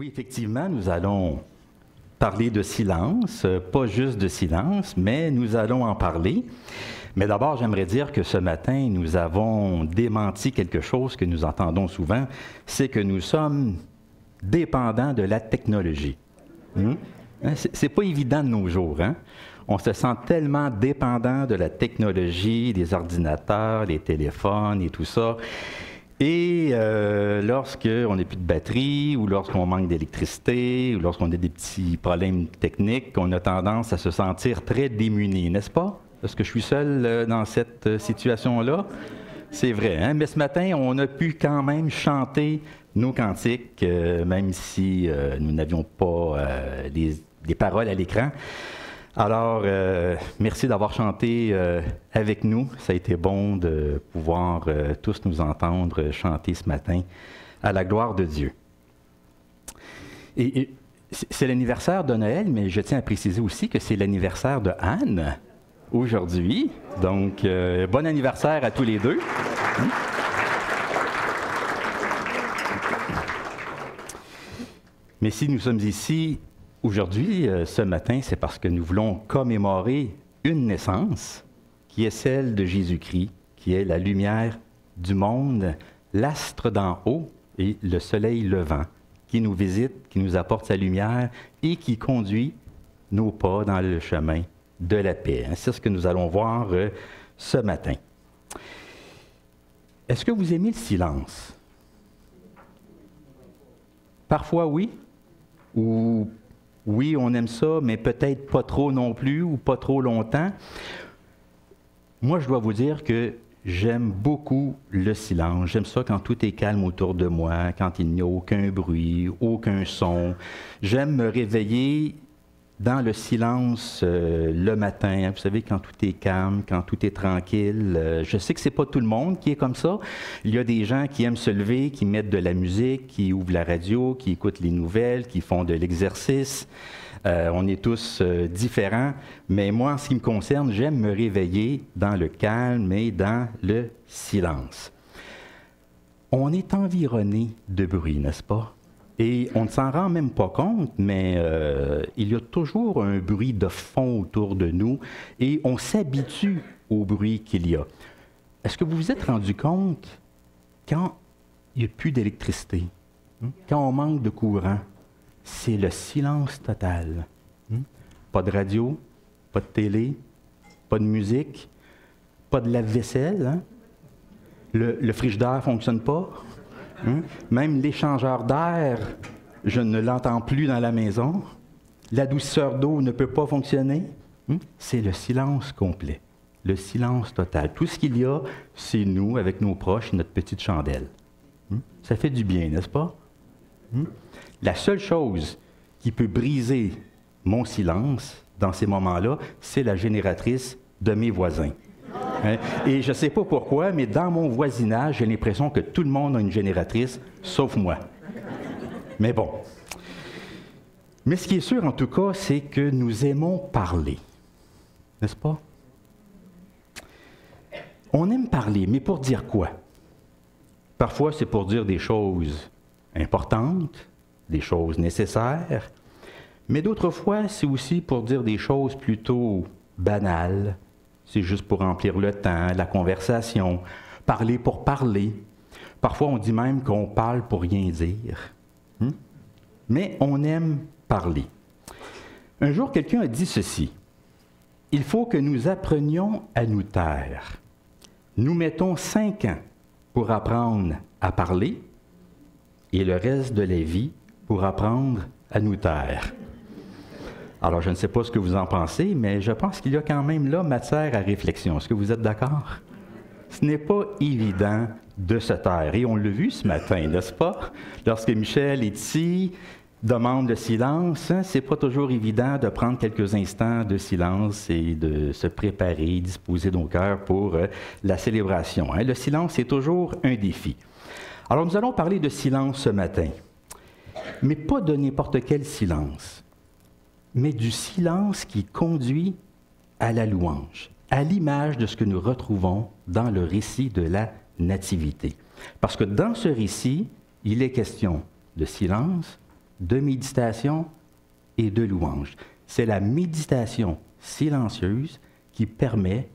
Oui, effectivement, nous allons parler de silence, pas juste de silence, mais nous allons en parler. Mais d'abord, j'aimerais dire que ce matin, nous avons démenti quelque chose que nous entendons souvent, c'est que nous sommes dépendants de la technologie. C'est pas évident de nos jours, hein? On se sent tellement dépendant de la technologie, des ordinateurs, les téléphones et tout ça. Et lorsqu'on n'a plus de batterie, ou lorsqu'on manque d'électricité, ou lorsqu'on a des petits problèmes techniques, on a tendance à se sentir très démuni, n'est-ce pas? Est-ce que je suis seul dans cette situation-là? C'est vrai, hein? Mais ce matin, on a pu quand même chanter nos cantiques, même si nous n'avions pas des paroles à l'écran. Alors, merci d'avoir chanté avec nous. Ça a été bon de pouvoir tous nous entendre chanter ce matin à la gloire de Dieu. Et c'est l'anniversaire de Noël, mais je tiens à préciser aussi que c'est l'anniversaire de Anne aujourd'hui. Donc, bon anniversaire à tous les deux. Mais si nous sommes ici aujourd'hui, ce matin, c'est parce que nous voulons commémorer une naissance qui est celle de Jésus-Christ, qui est la lumière du monde, l'astre d'en haut et le soleil levant, qui nous visite, qui nous apporte sa lumière et qui conduit nos pas dans le chemin de la paix. C'est ce que nous allons voir ce matin. Est-ce que vous aimez le silence? Parfois oui, ou oui, on aime ça, mais peut-être pas trop non plus, ou pas trop longtemps. Moi, je dois vous dire que j'aime beaucoup le silence. J'aime ça quand tout est calme autour de moi, quand il n'y a aucun bruit, aucun son. J'aime me réveiller dans le silence le matin. Vous savez, quand tout est calme, quand tout est tranquille. Je sais que c'est pas tout le monde qui est comme ça. Il y a des gens qui aiment se lever, qui mettent de la musique, qui ouvrent la radio, qui écoutent les nouvelles, qui font de l'exercice. On est tous différents. Mais moi, en ce qui me concerne, j'aime me réveiller dans le calme et dans le silence. On est environné de bruit, n'est-ce pas? Et on ne s'en rend même pas compte, mais il y a toujours un bruit de fond autour de nous et on s'habitue au bruit qu'il y a. Est-ce que vous vous êtes rendu compte quand il n'y a plus d'électricité, quand on manque de courant, c'est le silence total. Pas de radio, pas de télé, pas de musique, pas de lave-vaisselle. Hein? Le frigidaire ne fonctionne pas. Même l'échangeur d'air, je ne l'entends plus dans la maison. L'adoucisseur d'eau ne peut pas fonctionner. C'est le silence complet, le silence total. Tout ce qu'il y a, c'est nous, avec nos proches, notre petite chandelle. Ça fait du bien, n'est-ce pas? La seule chose qui peut briser mon silence dans ces moments-là, c'est la génératrice de mes voisins. Et je ne sais pas pourquoi, mais dans mon voisinage, j'ai l'impression que tout le monde a une génératrice, sauf moi. Mais bon. Mais ce qui est sûr, en tout cas, c'est que nous aimons parler. N'est-ce pas? On aime parler, mais pour dire quoi? Parfois, c'est pour dire des choses importantes, des choses nécessaires, mais d'autres fois, c'est aussi pour dire des choses plutôt banales. C'est juste pour remplir le temps, la conversation, parler pour parler. Parfois, on dit même qu'on parle pour rien dire. Mais on aime parler. Un jour, quelqu'un a dit ceci. « Il faut que nous apprenions à nous taire. Nous mettons 5 ans pour apprendre à parler et le reste de la vie pour apprendre à nous taire. » Alors, je ne sais pas ce que vous en pensez, mais je pense qu'il y a quand même là matière à réflexion. Est-ce que vous êtes d'accord? Ce n'est pas évident de se taire. Et on l'a vu ce matin, n'est-ce pas? Lorsque Michel est ici, demande le silence, c'est pas toujours évident de prendre quelques instants de silence et de se préparer, disposer nos cœurs pour la célébration. Le silence, c'est toujours un défi. Alors, nous allons parler de silence ce matin, mais pas de n'importe quel silence, mais du silence qui conduit à la louange, à l'image de ce que nous retrouvons dans le récit de la Nativité. Parce que dans ce récit, il est question de silence, de méditation et de louange. C'est la méditation silencieuse qui permet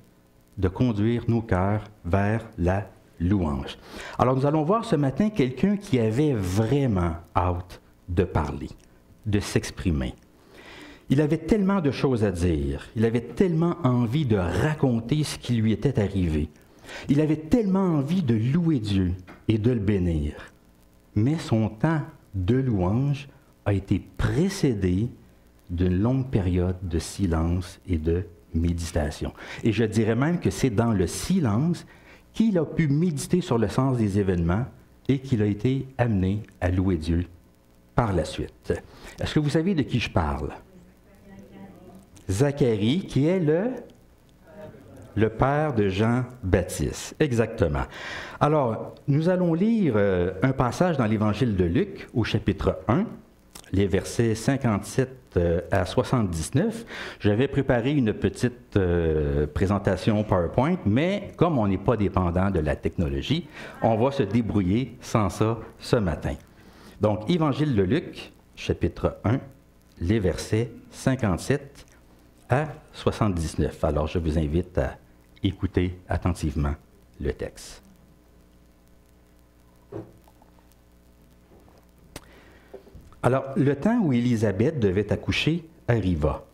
de conduire nos cœurs vers la louange. Alors nous allons voir ce matin quelqu'un qui avait vraiment hâte de parler, de s'exprimer. Il avait tellement de choses à dire, il avait tellement envie de raconter ce qui lui était arrivé. Il avait tellement envie de louer Dieu et de le bénir. Mais son temps de louange a été précédé d'une longue période de silence et de méditation. Et je dirais même que c'est dans le silence qu'il a pu méditer sur le sens des événements et qu'il a été amené à louer Dieu par la suite. Est-ce que vous savez de qui je parle? Zacharie, qui est le père de Jean-Baptiste. Exactement. Alors, nous allons lire un passage dans l'Évangile de Luc, au chapitre 1, les versets 57 à 79. J'avais préparé une petite présentation PowerPoint, mais comme on n'est pas dépendant de la technologie, on va se débrouiller sans ça ce matin. Donc, Évangile de Luc, chapitre 1, les versets 57 à 79. Alors, je vous invite à écouter attentivement le texte. Alors, le temps où Élisabeth devait accoucher arriva,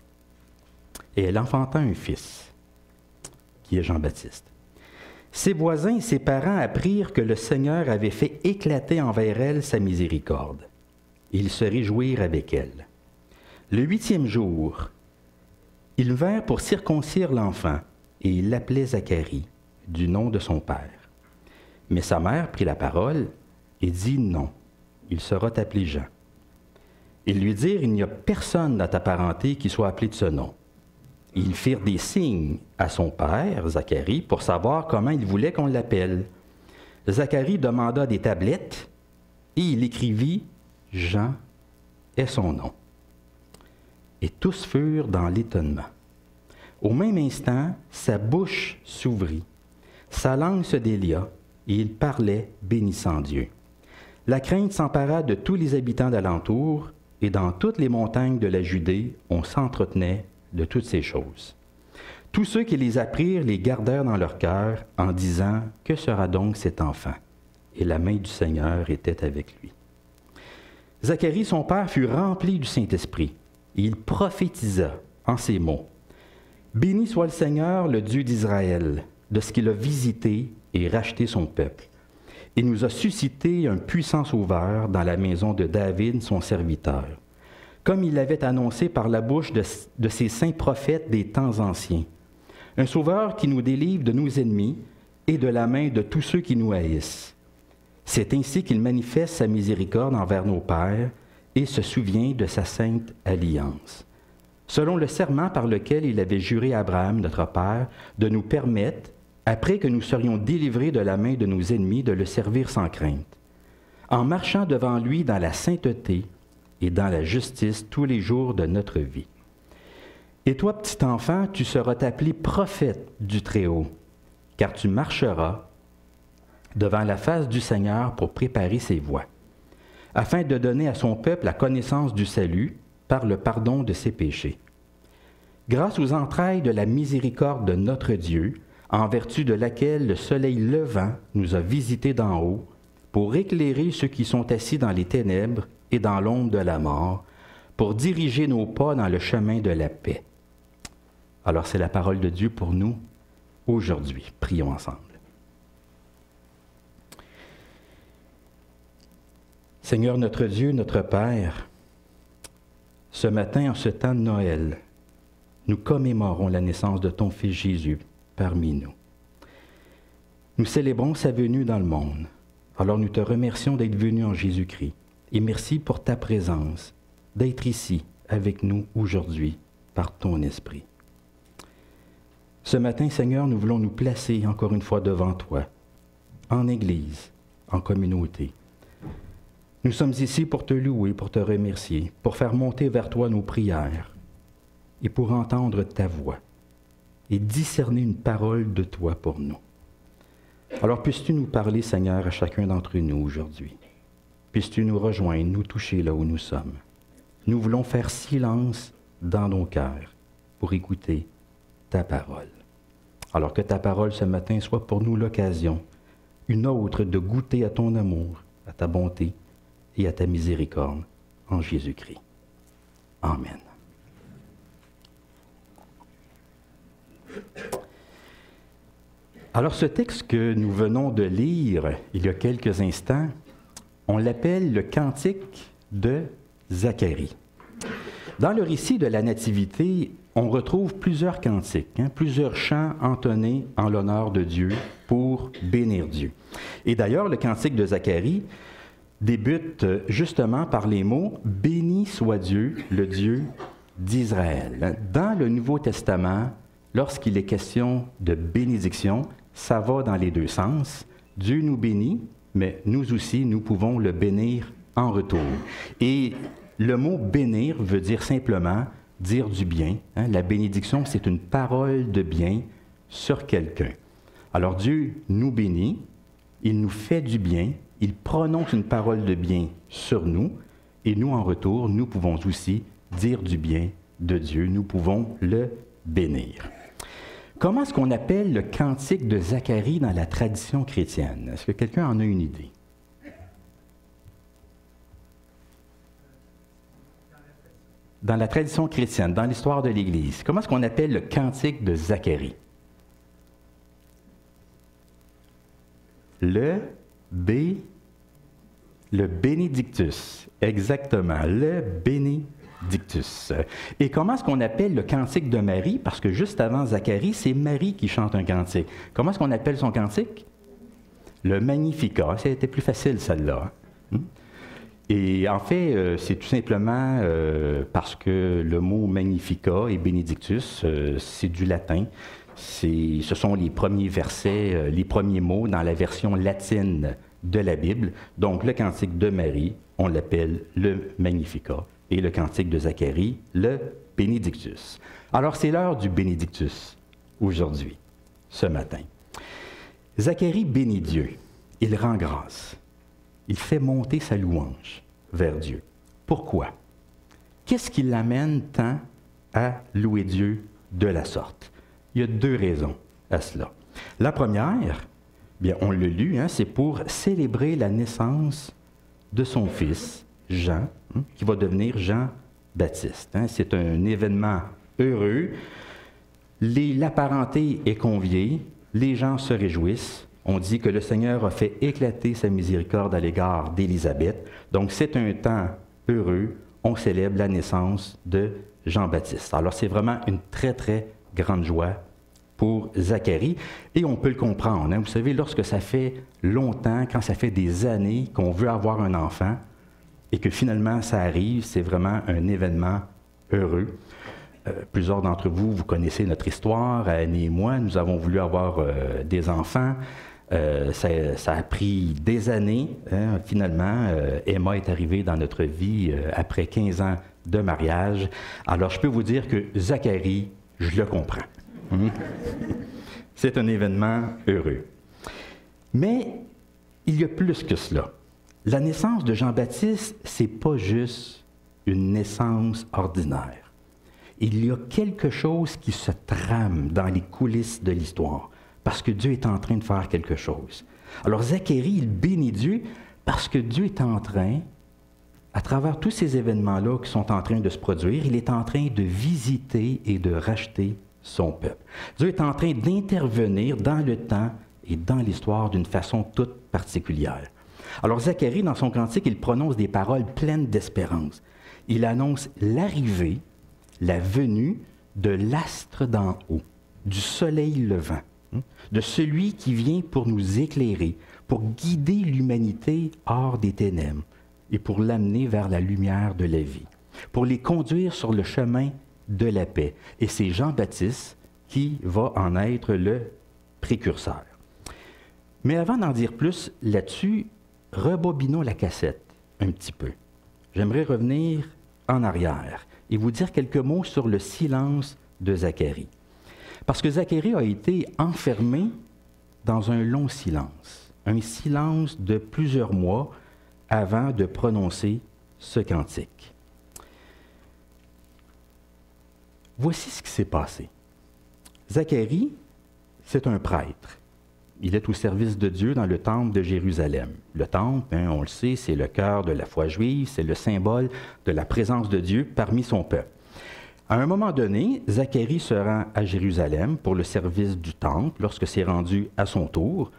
et elle enfanta un fils, qui est Jean-Baptiste. Ses voisins et ses parents apprirent que le Seigneur avait fait éclater envers elle sa miséricorde. Ils se réjouirent avec elle. Le 8e jour, ils vinrent pour circoncire l'enfant, et ils l'appelaient Zacharie, du nom de son père. Mais sa mère prit la parole et dit non, il sera appelé Jean. Ils lui dirent, il n'y a personne dans ta parenté qui soit appelé de ce nom. Ils firent des signes à son père, Zacharie, pour savoir comment il voulait qu'on l'appelle. Zacharie demanda des tablettes et il écrivit « Jean est son nom ». Et tous furent dans l'étonnement. Au même instant, sa bouche s'ouvrit, sa langue se délia et il parlait bénissant Dieu. La crainte s'empara de tous les habitants d'alentour, et dans toutes les montagnes de la Judée, on s'entretenait de toutes ces choses. Tous ceux qui les apprirent les gardèrent dans leur cœur en disant « Que sera donc cet enfant ?» Et la main du Seigneur était avec lui. Zacharie, son père, fut rempli du Saint-Esprit, et il prophétisa en ces mots. « Béni soit le Seigneur, le Dieu d'Israël, de ce qu'il a visité et racheté son peuple. Il nous a suscité un puissant sauveur dans la maison de David, son serviteur, comme il l'avait annoncé par la bouche de ses saints prophètes des temps anciens. Un sauveur qui nous délivre de nos ennemis et de la main de tous ceux qui nous haïssent. C'est ainsi qu'il manifeste sa miséricorde envers nos pères et se souvient de sa sainte alliance, selon le serment par lequel il avait juré à Abraham, notre père, de nous permettre, après que nous serions délivrés de la main de nos ennemis, de le servir sans crainte, en marchant devant lui dans la sainteté et dans la justice tous les jours de notre vie. Et toi, petit enfant, tu seras appelé prophète du Très-Haut, car tu marcheras devant la face du Seigneur pour préparer ses voies, afin de donner à son peuple la connaissance du salut par le pardon de ses péchés. Grâce aux entrailles de la miséricorde de notre Dieu, en vertu de laquelle le soleil levant nous a visités d'en haut, pour éclairer ceux qui sont assis dans les ténèbres et dans l'ombre de la mort, pour diriger nos pas dans le chemin de la paix. » Alors c'est la parole de Dieu pour nous aujourd'hui. Prions ensemble. Seigneur notre Dieu, notre Père, ce matin, en ce temps de Noël, nous commémorons la naissance de ton Fils Jésus parmi nous. Nous célébrons sa venue dans le monde. Alors nous te remercions d'être venu en Jésus-Christ. Et merci pour ta présence, d'être ici avec nous aujourd'hui par ton Esprit. Ce matin, Seigneur, nous voulons nous placer encore une fois devant toi, en Église, en communauté. Nous sommes ici pour te louer, pour te remercier, pour faire monter vers toi nos prières et pour entendre ta voix et discerner une parole de toi pour nous. Alors puisses-tu nous parler, Seigneur, à chacun d'entre nous aujourd'hui. puisses-tu nous rejoindre, nous toucher là où nous sommes. Nous voulons faire silence dans nos cœurs pour écouter ta parole. Alors que ta parole ce matin soit pour nous l'occasion, une autre de goûter à ton amour, à ta bonté et à ta miséricorde en Jésus-Christ. Amen. Alors ce texte que nous venons de lire il y a quelques instants, on l'appelle le Cantique de Zacharie. Dans le récit de la Nativité, on retrouve plusieurs cantiques, plusieurs chants entonnés en l'honneur de Dieu pour bénir Dieu. Et d'ailleurs, le Cantique de Zacharie débute justement par les mots « Béni soit Dieu, le Dieu d'Israël ». Dans le Nouveau Testament, lorsqu'il est question de bénédiction, ça va dans les deux sens. Dieu nous bénit, mais nous aussi, nous pouvons le bénir en retour. Et le mot « bénir » veut dire simplement dire du bien. La bénédiction, c'est une parole de bien sur quelqu'un. Alors Dieu nous bénit, il nous fait du bien, il prononce une parole de bien sur nous, et nous, en retour, nous pouvons aussi dire du bien de Dieu, nous pouvons le bénir. Comment est-ce qu'on appelle le Cantique de Zacharie dans la tradition chrétienne? Est-ce que quelqu'un en a une idée? Dans la tradition chrétienne, dans l'histoire de l'Église, comment est-ce qu'on appelle le Cantique de Zacharie? Le Bénédictus, exactement, le Bénédictus. Et comment est-ce qu'on appelle le Cantique de Marie? Parce que juste avant Zacharie, c'est Marie qui chante un cantique. Comment est-ce qu'on appelle son cantique? Le Magnificat. C'était plus facile, celle-là. Et en fait, c'est tout simplement parce que le mot Magnificat et Benedictus, c'est du latin. Ce sont les premiers versets, les premiers mots dans la version latine de la Bible. Donc, le Cantique de Marie, on l'appelle le Magnificat. Et le Cantique de Zacharie, le Benedictus. Alors, c'est l'heure du Benedictus aujourd'hui, ce matin. Zacharie bénit Dieu. Il rend grâce. Il fait monter sa louange vers Dieu. Pourquoi? Qu'est-ce qui l'amène tant à louer Dieu de la sorte? Il y a deux raisons à cela. La première, bien, on l'a lu, c'est pour célébrer la naissance de son fils, Jean, qui va devenir Jean-Baptiste. C'est un événement heureux. La parenté est conviée, les gens se réjouissent. On dit que le Seigneur a fait éclater sa miséricorde à l'égard d'Élisabeth. Donc, c'est un temps heureux. On célèbre la naissance de Jean-Baptiste. Alors, c'est vraiment une très, très grande joie pour Zacharie. Et on peut le comprendre. Vous savez, lorsque ça fait longtemps, quand ça fait des années qu'on veut avoir un enfant et que finalement ça arrive, c'est vraiment un événement heureux. Plusieurs d'entre vous, vous connaissez notre histoire. Annie et moi, nous avons voulu avoir des enfants. Ça a pris des années. Finalement, Emma est arrivée dans notre vie après 15 ans de mariage. Alors, je peux vous dire que Zacharie, je le comprends. C'est un événement heureux. Mais il y a plus que cela. La naissance de Jean-Baptiste, c'est pas juste une naissance ordinaire. Il y a quelque chose qui se trame dans les coulisses de l'histoire. Parce que Dieu est en train de faire quelque chose. Alors Zacharie, il bénit Dieu parce que Dieu est en train, à travers tous ces événements-là qui sont en train de se produire, il est en train de visiter et de racheter son peuple. Dieu est en train d'intervenir dans le temps et dans l'histoire d'une façon toute particulière. Alors Zacharie, dans son cantique, il prononce des paroles pleines d'espérance. Il annonce l'arrivée, la venue de l'astre d'en haut, du soleil levant, de celui qui vient pour nous éclairer, pour guider l'humanité hors des ténèbres et pour l'amener vers la lumière de la vie, pour les conduire sur le chemin de la paix. Et c'est Jean-Baptiste qui va en être le précurseur. Mais avant d'en dire plus là-dessus, rebobinons la cassette un petit peu. J'aimerais revenir en arrière et vous dire quelques mots sur le silence de Zacharie. Parce que Zacharie a été enfermé dans un long silence, un silence de plusieurs mois avant de prononcer ce cantique. Voici ce qui s'est passé. Zacharie, c'est un prêtre. Il est au service de Dieu dans le temple de Jérusalem. Le temple, on le sait, c'est le cœur de la foi juive, c'est le symbole de la présence de Dieu parmi son peuple. À un moment donné, Zacharie se rend à Jérusalem pour le service du temple. Lorsque c'est rendu à son tour,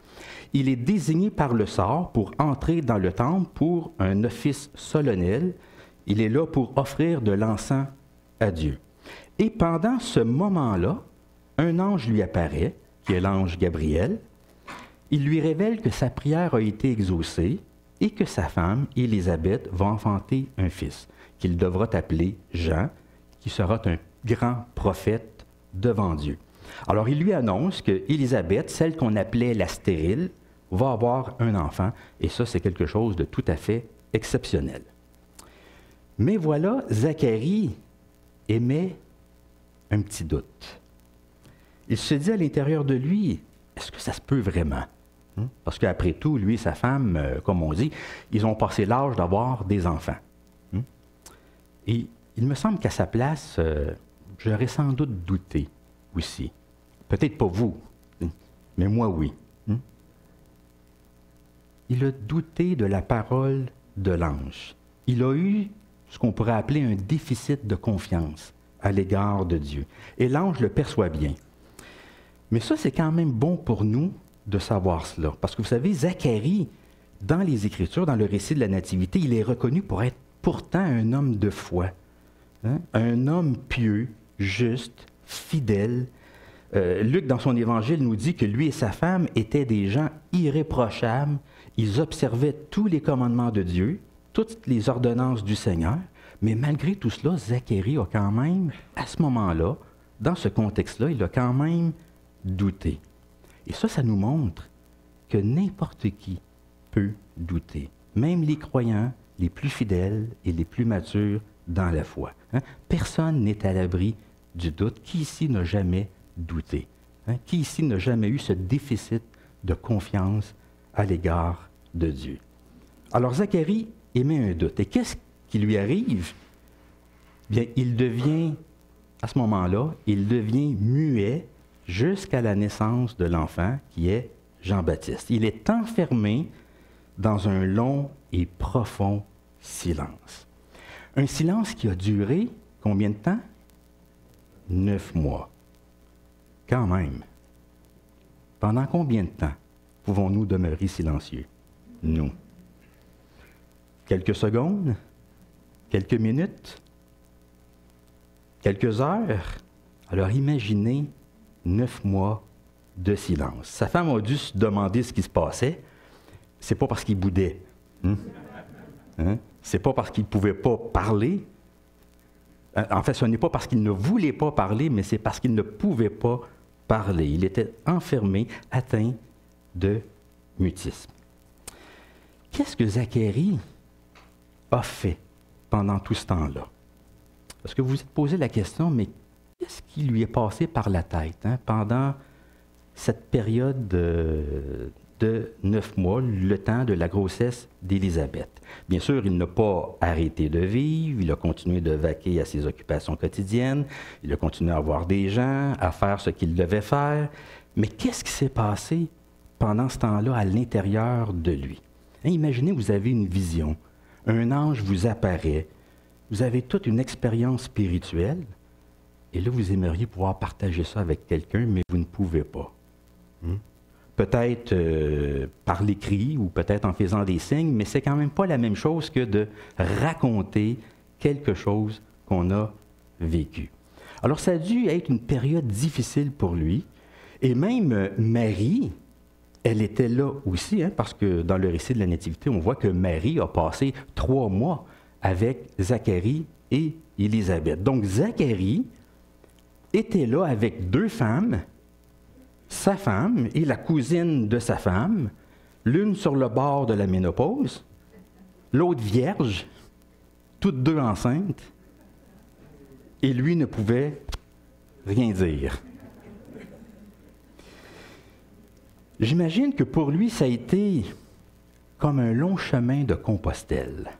il est désigné par le sort pour entrer dans le temple pour un office solennel. Il est là pour offrir de l'encens à Dieu. Et pendant ce moment-là, un ange lui apparaît, qui est l'ange Gabriel. Il lui révèle que sa prière a été exaucée et que sa femme, Élisabeth, va enfanter un fils, qu'il devra appeler Jean, qui sera un grand prophète devant Dieu. Alors, il lui annonce que Élisabeth, celle qu'on appelait la stérile, va avoir un enfant, et ça, c'est quelque chose de tout à fait exceptionnel. Mais voilà, Zacharie émet un petit doute. Il se dit à l'intérieur de lui, est-ce que ça se peut vraiment? Parce qu'après tout, lui et sa femme, comme on dit, ils ont passé l'âge d'avoir des enfants. Et il me semble qu'à sa place, j'aurais sans doute douté aussi. Peut-être pas vous, mais moi oui. Il a douté de la parole de l'ange. Il a eu ce qu'on pourrait appeler un déficit de confiance à l'égard de Dieu. Et l'ange le perçoit bien. Mais ça, c'est quand même bon pour nous de savoir cela. Parce que vous savez, Zacharie, dans les Écritures, dans le récit de la Nativité, il est reconnu pour être pourtant un homme de foi. Un homme pieux, juste, fidèle. Luc, dans son évangile, nous dit que lui et sa femme étaient des gens irréprochables. Ils observaient tous les commandements de Dieu, toutes les ordonnances du Seigneur. Mais malgré tout cela, Zacharie a quand même, à ce moment-là, dans ce contexte-là, il a quand même douté. Et ça nous montre que n'importe qui peut douter. Même les croyants les plus fidèles et les plus matures dans la foi. Personne n'est à l'abri du doute. Qui ici n'a jamais douté? Qui ici n'a jamais eu ce déficit de confiance à l'égard de Dieu? Alors Zacharie émet un doute. Et qu'est-ce qui lui arrive? Bien, il devient, à ce moment-là, il devient muet jusqu'à la naissance de l'enfant qui est Jean-Baptiste. Il est enfermé dans un long et profond silence. Un silence qui a duré combien de temps? 9 mois. Quand même. Pendant combien de temps pouvons-nous demeurer silencieux? Nous. Quelques secondes? Quelques minutes? Quelques heures? Alors imaginez 9 mois de silence. Sa femme a dû se demander ce qui se passait. C'est pas parce qu'il boudait. C'est pas parce qu'il ne pouvait pas parler. En fait, ce n'est pas parce qu'il ne voulait pas parler, mais c'est parce qu'il ne pouvait pas parler. Il était enfermé, atteint de mutisme. Qu'est-ce que Zacharie a fait pendant tout ce temps-là? Parce que vous vous êtes posé la question, mais qu'est-ce qui lui est passé par la tête pendant cette période de 9 mois, le temps de la grossesse d'Élisabeth? Bien sûr, il n'a pas arrêté de vivre, il a continué de vaquer à ses occupations quotidiennes, il a continué à voir des gens, à faire ce qu'il devait faire. Mais qu'est-ce qui s'est passé pendant ce temps-là à l'intérieur de lui? Imaginez, vous avez une vision, un ange vous apparaît, vous avez toute une expérience spirituelle, et là, vous aimeriez pouvoir partager ça avec quelqu'un, mais vous ne pouvez pas. Peut-être par l'écrit ou peut-être en faisant des signes, mais c'est quand même pas la même chose que de raconter quelque chose qu'on a vécu. Alors, ça a dû être une période difficile pour lui. Et même Marie, elle était là aussi, parce que dans le récit de la Nativité, on voit que Marie a passé 3 mois avec Zacharie et Élisabeth. Donc, Zacharie était là avec 2 femmes, sa femme et la cousine de sa femme, l'une sur le bord de la ménopause, l'autre vierge, toutes 2 enceintes, et lui ne pouvait rien dire. J'imagine que pour lui, ça a été comme un long chemin de Compostelle.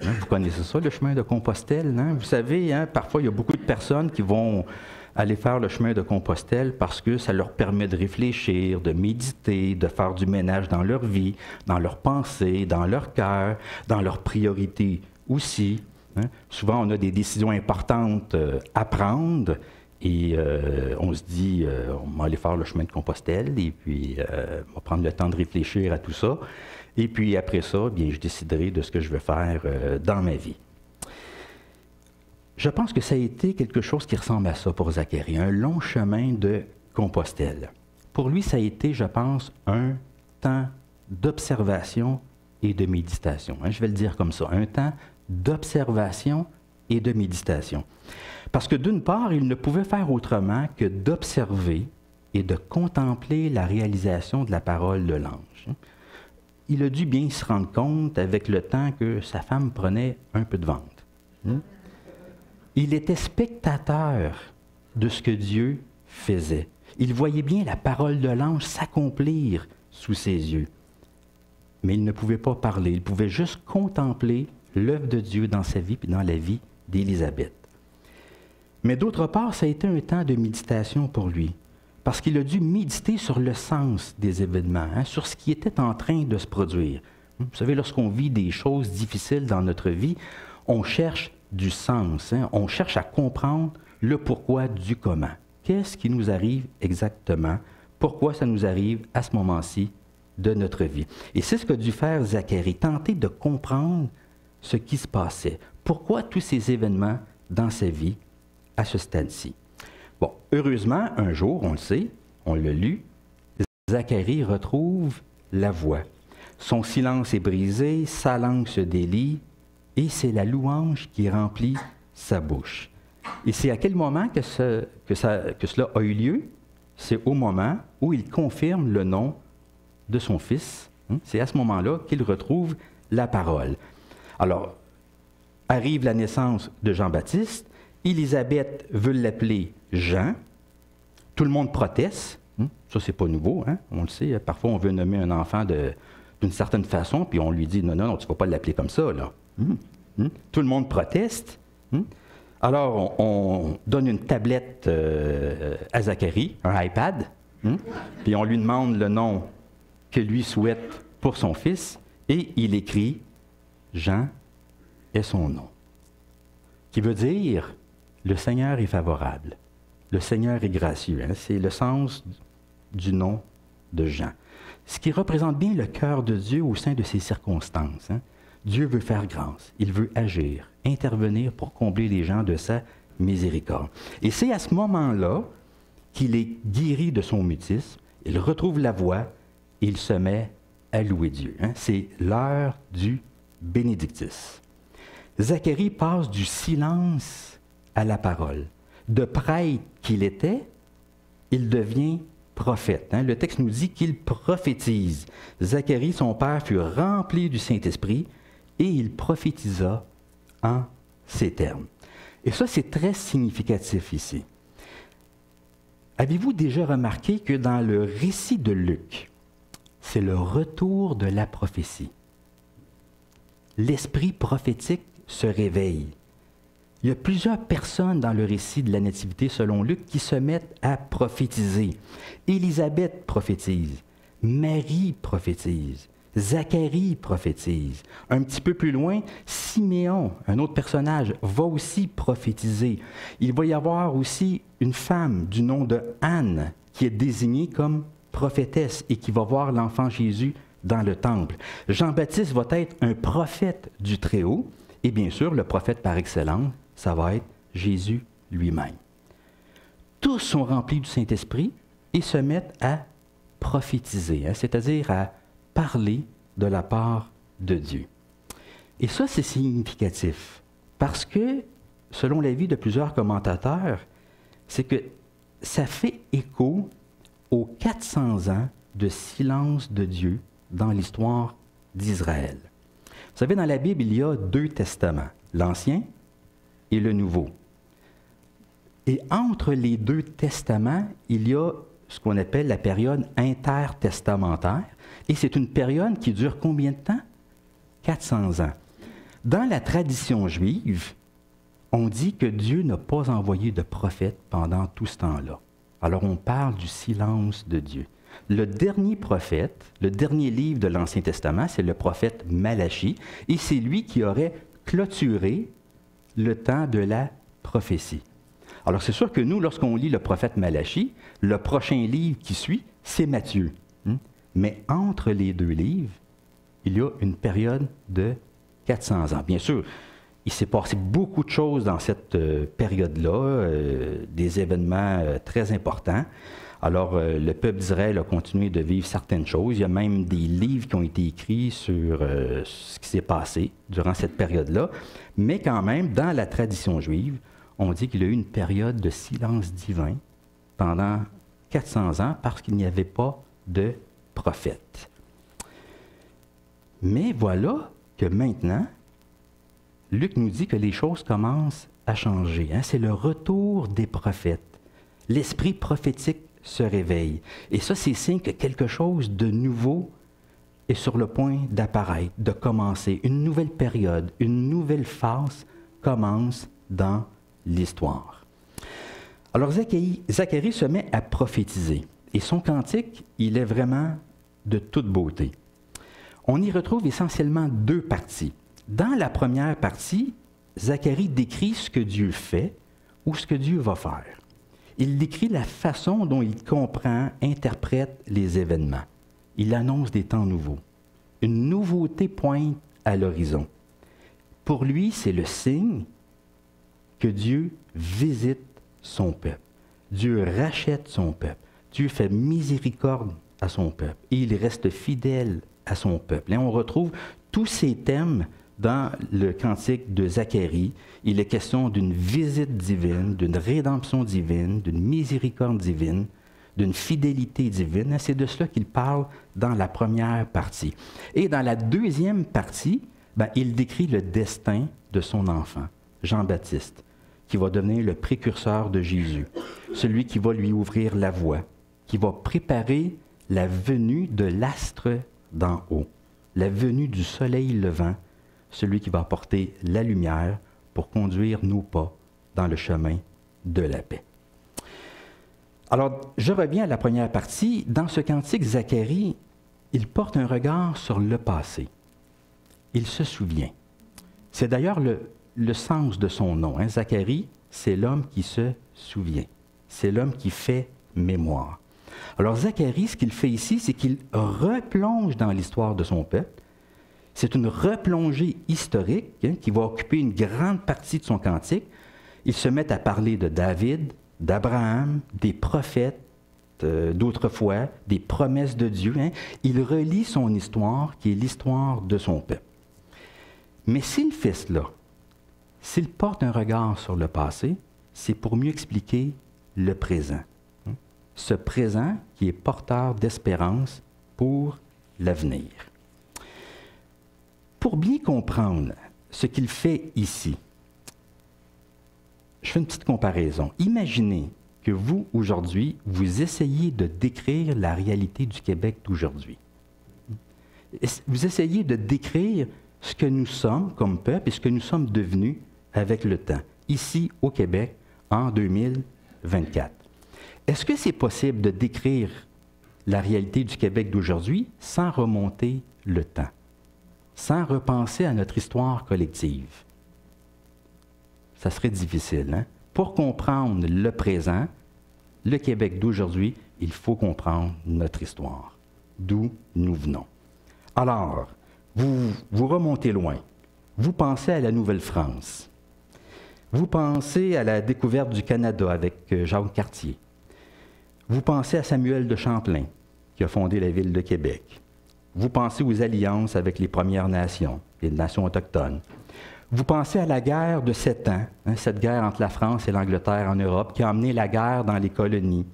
Hein, vous connaissez ça, le chemin de Compostelle? Hein? Vous savez, hein, parfois, il y a beaucoup de personnes qui vont aller faire le chemin de Compostelle parce que ça leur permet de réfléchir, de méditer, de faire du ménage dans leur vie, dans leurs pensées, dans leur cœur, dans leurs priorités aussi. Hein? Souvent, on a des décisions importantes à prendre et on se dit, on va aller faire le chemin de Compostelle et puis on va prendre le temps de réfléchir à tout ça. Et puis après ça, bien, je déciderai de ce que je veux faire dans ma vie. Je pense que ça a été quelque chose qui ressemble à ça pour Zacharie, un long chemin de Compostelle. Pour lui, ça a été, je pense, un temps d'observation et de méditation. Hein, je vais le dire comme ça, un temps d'observation et de méditation. Parce que d'une part, il ne pouvait faire autrement que d'observer et de contempler la réalisation de la parole de l'ange. Il a dû bien se rendre compte avec le temps que sa femme prenait un peu de ventre. Il était spectateur de ce que Dieu faisait. Il voyait bien la parole de l'ange s'accomplir sous ses yeux. Mais il ne pouvait pas parler, il pouvait juste contempler l'œuvre de Dieu dans sa vie et dans la vie d'Élisabeth. Mais d'autre part, ça a été un temps de méditation pour lui, parce qu'il a dû méditer sur le sens des événements, hein, sur ce qui était en train de se produire. Vous savez, lorsqu'on vit des choses difficiles dans notre vie, on cherche du sens, hein, on cherche à comprendre le pourquoi du comment. Qu'est-ce qui nous arrive exactement? Pourquoi ça nous arrive à ce moment-ci de notre vie? Et c'est ce qu'a dû faire Zacharie, tenter de comprendre ce qui se passait. Pourquoi tous ces événements dans sa vie à ce stade-ci? Bon, heureusement, un jour, on le sait, on l'a lu, Zacharie retrouve la voix. Son silence est brisé, sa langue se délie, et c'est la louange qui remplit sa bouche. Et c'est à quel moment que cela a eu lieu? C'est au moment où il confirme le nom de son fils. C'est à ce moment-là qu'il retrouve la parole. Alors, arrive la naissance de Jean-Baptiste. Élisabeth veut l'appeler Jean. Tout le monde proteste. Ça, c'est pas nouveau. Hein? On le sait. Parfois, on veut nommer un enfant d'une certaine façon, puis on lui dit non, tu ne vas pas l'appeler comme ça, là. Tout le monde proteste. Alors, on donne une tablette à Zacharie, un iPad, puis on lui demande le nom que lui souhaite pour son fils, et il écrit Jean est son nom, qui veut dire le Seigneur est favorable, le Seigneur est gracieux. Hein? C'est le sens du nom de Jean, ce qui représente bien le cœur de Dieu au sein de ses circonstances. Hein? Dieu veut faire grâce, il veut agir, intervenir pour combler les gens de sa miséricorde. Et c'est à ce moment-là qu'il est guéri de son mutisme, il retrouve la voix et il se met à louer Dieu. Hein? C'est l'heure du bénédictus. Zacharie passe du silence à la parole. De prêtre qu'il était, il devient prophète. Hein? Le texte nous dit qu'il prophétise. Zacharie, son père, fut rempli du Saint-Esprit et il prophétisa en ces termes. Et ça, c'est très significatif ici. Avez-vous déjà remarqué que dans le récit de Luc, c'est le retour de la prophétie? L'esprit prophétique se réveille. Il y a plusieurs personnes dans le récit de la Nativité, selon Luc, qui se mettent à prophétiser. Élisabeth prophétise, Marie prophétise, Zacharie prophétise. Un petit peu plus loin, Siméon, un autre personnage, va aussi prophétiser. Il va y avoir aussi une femme du nom de Anne qui est désignée comme prophétesse et qui va voir l'enfant Jésus dans le temple. Jean-Baptiste va être un prophète du Très-Haut et bien sûr, le prophète par excellence, ça va être Jésus lui-même. Tous sont remplis du Saint-Esprit et se mettent à prophétiser, hein, c'est-à-dire à parler de la part de Dieu. Et ça, c'est significatif, parce que, selon l'avis de plusieurs commentateurs, c'est que ça fait écho aux 400 ans de silence de Dieu dans l'histoire d'Israël. Vous savez, dans la Bible, il y a 2 testaments, l'Ancien et le Nouveau. Et entre les 2 testaments, il y a ce qu'on appelle la période intertestamentaire. Et c'est une période qui dure combien de temps? 400 ans. Dans la tradition juive, on dit que Dieu n'a pas envoyé de prophète pendant tout ce temps-là. Alors on parle du silence de Dieu. Le dernier prophète, le dernier livre de l'Ancien Testament, c'est le prophète Malachie, et c'est lui qui aurait clôturé le temps de la prophétie. Alors c'est sûr que nous, lorsqu'on lit le prophète Malachie, le prochain livre qui suit, c'est Matthieu. Mais entre les deux livres, il y a une période de 400 ans. Bien sûr, il s'est passé beaucoup de choses dans cette période-là, des événements très importants. Alors, le peuple d'Israël a continué de vivre certaines choses. Il y a même des livres qui ont été écrits sur ce qui s'est passé durant cette période-là. Mais quand même, dans la tradition juive, on dit qu'il y a eu une période de silence divin pendant 400 ans parce qu'il n'y avait pas de prophète. Mais voilà que maintenant, Luc nous dit que les choses commencent à changer. C'est le retour des prophètes. L'esprit prophétique se réveille. Et ça, c'est signe que quelque chose de nouveau est sur le point d'apparaître, de commencer. Une nouvelle période, une nouvelle phase commence dans l'histoire. Alors, Zacharie se met à prophétiser. Et son cantique, il est vraiment de toute beauté. On y retrouve essentiellement deux parties. Dans la première partie, Zacharie décrit ce que Dieu fait ou ce que Dieu va faire. Il décrit la façon dont il comprend, interprète les événements. Il annonce des temps nouveaux. Une nouveauté pointe à l'horizon. Pour lui, c'est le signe que Dieu visite son peuple. Dieu rachète son peuple. Dieu fait miséricorde à son peuple. Et il reste fidèle à son peuple. Et on retrouve tous ces thèmes dans le cantique de Zacharie. Il est question d'une visite divine, d'une rédemption divine, d'une miséricorde divine, d'une fidélité divine. C'est de cela qu'il parle dans la première partie. Et dans la deuxième partie, il décrit le destin de son enfant, Jean-Baptiste, qui va devenir le précurseur de Jésus, celui qui va lui ouvrir la voie, qui va préparer la venue de l'astre d'en haut, la venue du soleil levant, celui qui va apporter la lumière pour conduire nos pas dans le chemin de la paix. Alors, je reviens à la première partie. Dans ce cantique, Zacharie, il porte un regard sur le passé. Il se souvient. C'est d'ailleurs le sens de son nom. Zacharie, c'est l'homme qui se souvient. C'est l'homme qui fait mémoire. Alors, Zacharie, ce qu'il fait ici, c'est qu'il replonge dans l'histoire de son peuple. C'est une replongée historique qui va occuper une grande partie de son cantique. Il se met à parler de David, d'Abraham, des prophètes d'autrefois, des promesses de Dieu. Il relie son histoire, qui est l'histoire de son peuple. Mais s'il fait cela, s'il porte un regard sur le passé, c'est pour mieux expliquer le présent. Ce présent qui est porteur d'espérance pour l'avenir. Pour bien comprendre ce qu'il fait ici, je fais une petite comparaison. Imaginez que vous, aujourd'hui, vous essayez de décrire la réalité du Québec d'aujourd'hui. Vous essayez de décrire ce que nous sommes comme peuple et ce que nous sommes devenus avec le temps, ici au Québec, en 2024. Est-ce que c'est possible de décrire la réalité du Québec d'aujourd'hui sans remonter le temps, sans repenser à notre histoire collective? Ça serait difficile. Pour comprendre le présent, le Québec d'aujourd'hui, il faut comprendre notre histoire, d'où nous venons. Alors, vous remontez loin. Vous pensez à la Nouvelle-France. Vous pensez à la découverte du Canada avec Jacques Cartier. Vous pensez à Samuel de Champlain, qui a fondé la ville de Québec. Vous pensez aux alliances avec les Premières Nations, les nations autochtones. Vous pensez à la guerre de 7 ans, cette guerre entre la France et l'Angleterre en Europe, qui a amené la guerre dans les colonies.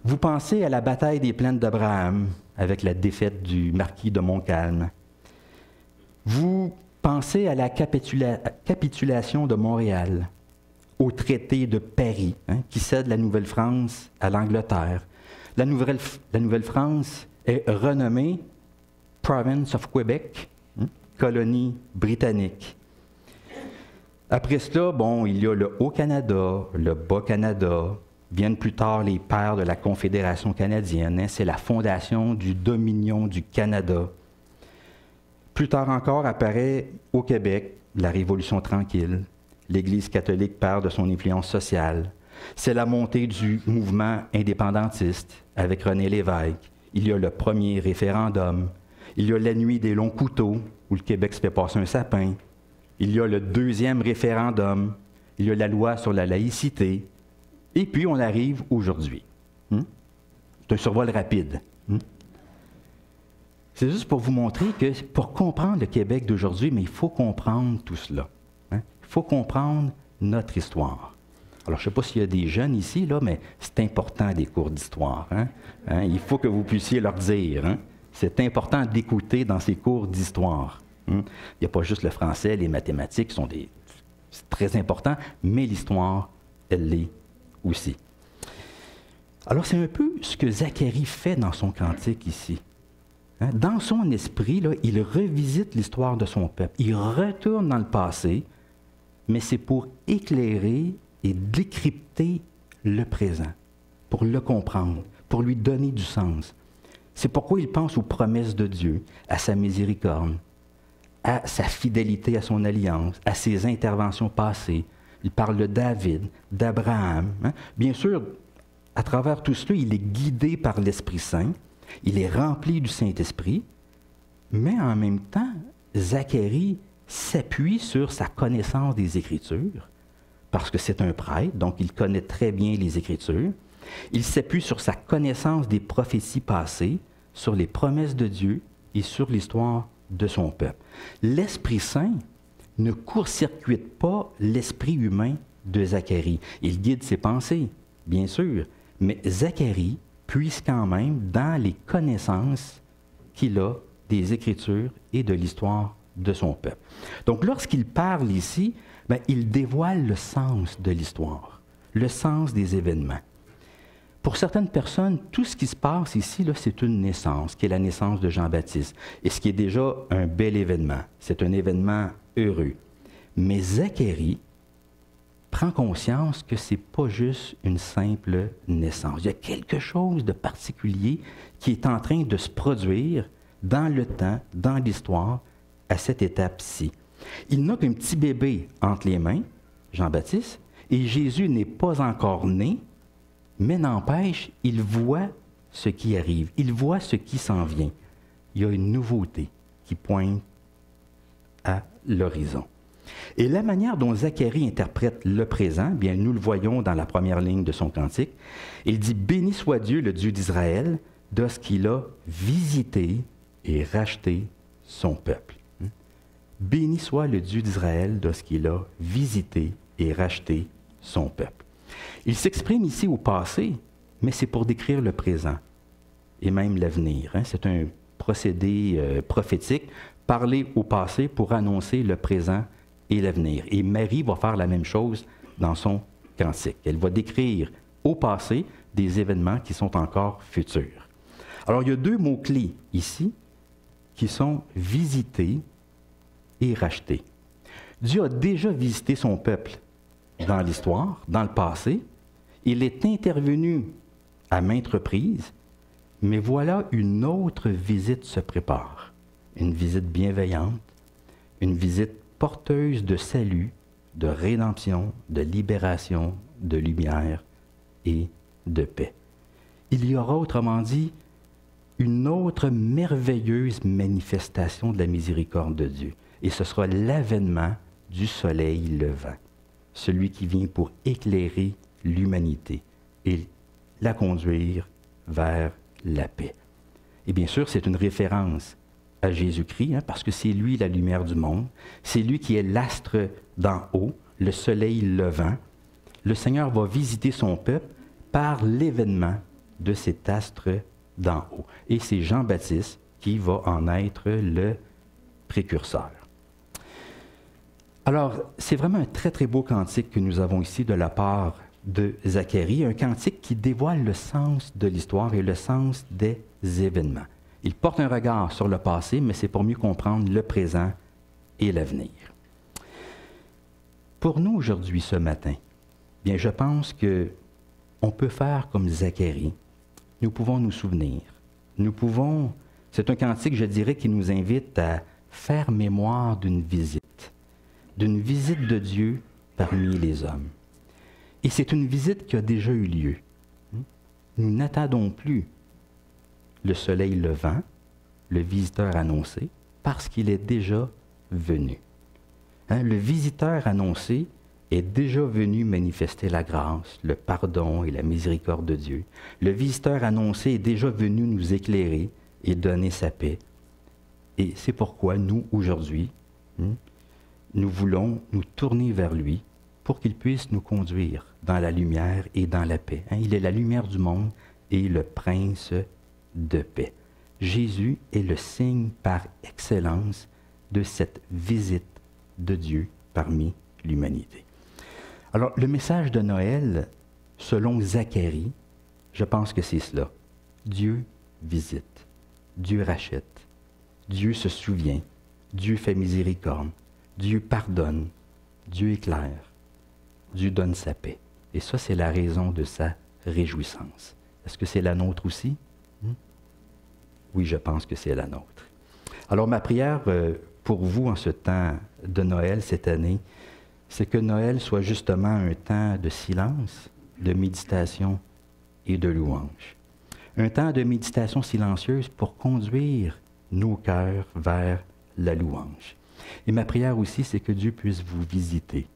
Vous pensez à la bataille des plaines d'Abraham, avec la défaite du marquis de Montcalm. Vous pensez à la capitulation de Montréal, au traité de Paris, qui cède la Nouvelle-France à l'Angleterre. La Nouvelle-France est renommée Province of Québec, colonies britanniques. Après cela, bon, il y a le Haut-Canada, le Bas-Canada, viennent plus tard les pères de la Confédération canadienne, hein, c'est la fondation du Dominion du Canada. Plus tard encore apparaît au Québec la Révolution tranquille. L'Église catholique perd de son influence sociale. C'est la montée du mouvement indépendantiste avec René Lévesque. Il y a le premier référendum. Il y a la nuit des longs couteaux, où le Québec se fait passer un sapin. Il y a le deuxième référendum. Il y a la loi sur la laïcité. Et puis, on arrive aujourd'hui. C'est un survol rapide. C'est juste pour vous montrer que pour comprendre le Québec d'aujourd'hui, mais il faut comprendre tout cela. Il faut comprendre notre histoire. Alors, je ne sais pas s'il y a des jeunes ici, là, mais c'est important des cours d'histoire. Il faut que vous puissiez leur dire. C'est important d'écouter dans ces cours d'histoire. Il n'y a pas juste le français, les mathématiques c'est très important, mais l'histoire, elle l'est aussi. Alors, c'est un peu ce que Zacharie fait dans son cantique ici. Dans son esprit, là, il revisite l'histoire de son peuple. Il retourne dans le passé, mais c'est pour éclairer et décrypter le présent, pour le comprendre, pour lui donner du sens. C'est pourquoi il pense aux promesses de Dieu, à sa miséricorde, à sa fidélité à son alliance, à ses interventions passées. Il parle de David, d'Abraham. Bien sûr, à travers tout cela, il est guidé par l'Esprit Saint, il est rempli du Saint-Esprit, mais en même temps, Zacharie s'appuie sur sa connaissance des Écritures, parce que c'est un prêtre, donc il connaît très bien les Écritures. Il s'appuie sur sa connaissance des prophéties passées, sur les promesses de Dieu et sur l'histoire de son peuple. L'Esprit Saint ne court-circuite pas l'esprit humain de Zacharie. Il guide ses pensées, bien sûr, mais Zacharie puise quand même dans les connaissances qu'il a des Écritures et de l'histoire de son peuple. Donc, lorsqu'il parle ici, il dévoile le sens de l'histoire, le sens des événements. Pour certaines personnes, tout ce qui se passe ici, là, c'est une naissance, qui est la naissance de Jean-Baptiste, et ce qui est déjà un bel événement. C'est un événement heureux. Mais Zacharie prend conscience que ce n'est pas juste une simple naissance. Il y a quelque chose de particulier qui est en train de se produire dans le temps, dans l'histoire, à cette étape-ci. Il n'a qu'un petit bébé entre les mains, Jean-Baptiste, et Jésus n'est pas encore né, mais n'empêche, il voit ce qui arrive, il voit ce qui s'en vient. Il y a une nouveauté qui pointe à l'horizon. Et la manière dont Zacharie interprète le présent, bien, nous le voyons dans la première ligne de son cantique. Il dit « Béni soit Dieu, le Dieu d'Israël, de ce qu'il a visité et racheté son peuple. » Béni soit le Dieu d'Israël de ce qu'il a visité et racheté son peuple. Il s'exprime ici au passé, mais c'est pour décrire le présent et même l'avenir. C'est un procédé prophétique, parler au passé pour annoncer le présent et l'avenir. Et Marie va faire la même chose dans son cantique. Elle va décrire au passé des événements qui sont encore futurs. Alors, il y a deux mots-clés ici qui sont « visiter » et « racheter ». Dieu a déjà visité son peuple dans l'histoire, dans le passé. Il est intervenu à maintes reprises, mais voilà une autre visite se prépare. Une visite bienveillante, une visite porteuse de salut, de rédemption, de libération, de lumière et de paix. Il y aura, autrement dit, une autre merveilleuse manifestation de la miséricorde de Dieu. Et ce sera l'avènement du soleil levant, celui qui vient pour éclairer l'humanité et la conduire vers la paix. Et bien sûr, c'est une référence à Jésus-Christ, parce que c'est lui la lumière du monde, c'est lui qui est l'astre d'en haut, le soleil levant. Le Seigneur va visiter son peuple par l'événement de cet astre d'en haut. Et c'est Jean-Baptiste qui va en être le précurseur. Alors, c'est vraiment un très, très beau cantique que nous avons ici de la part de Zacharie, un cantique qui dévoile le sens de l'histoire et le sens des événements. Il porte un regard sur le passé, mais c'est pour mieux comprendre le présent et l'avenir. Pour nous aujourd'hui, ce matin, bien, je pense que on peut faire comme Zacharie. Nous pouvons nous souvenir. C'est un cantique, je dirais, qui nous invite à faire mémoire d'une visite de Dieu parmi les hommes. Et c'est une visite qui a déjà eu lieu. Nous n'attendons plus le soleil levant, le visiteur annoncé, parce qu'il est déjà venu. Le visiteur annoncé est déjà venu manifester la grâce, le pardon et la miséricorde de Dieu. Le visiteur annoncé est déjà venu nous éclairer et donner sa paix. Et c'est pourquoi nous, aujourd'hui, nous voulons nous tourner vers lui pour qu'il puisse nous conduire dans la lumière et dans la paix. Il est la lumière du monde et le prince de paix. Jésus est le signe par excellence de cette visite de Dieu parmi l'humanité. Alors, le message de Noël, selon Zacharie, je pense que c'est cela. Dieu visite, Dieu rachète, Dieu se souvient, Dieu fait miséricorde, Dieu pardonne, Dieu éclaire, Dieu donne sa paix. Et ça, c'est la raison de sa réjouissance. Est-ce que c'est la nôtre aussi? Oui, je pense que c'est la nôtre. Alors, ma prière pour vous en ce temps de Noël cette année, c'est que Noël soit justement un temps de silence, de méditation et de louange. Un temps de méditation silencieuse pour conduire nos cœurs vers la louange. Et ma prière aussi, c'est que Dieu puisse vous visiter.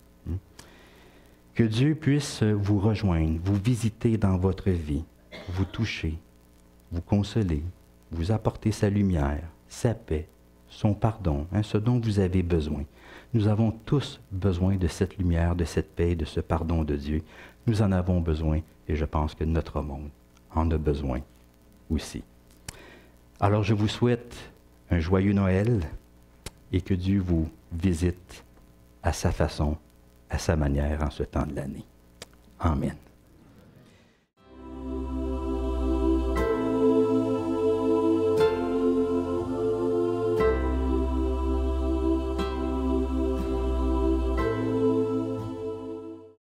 Que Dieu puisse vous rejoindre, vous visiter dans votre vie, vous toucher, vous consoler, vous apporter sa lumière, sa paix, son pardon, ce dont vous avez besoin. Nous avons tous besoin de cette lumière, de cette paix, de ce pardon de Dieu. Nous en avons besoin et je pense que notre monde en a besoin aussi. Alors je vous souhaite un joyeux Noël et que Dieu vous visite à sa façon, à sa manière en ce temps de l'année. Amen.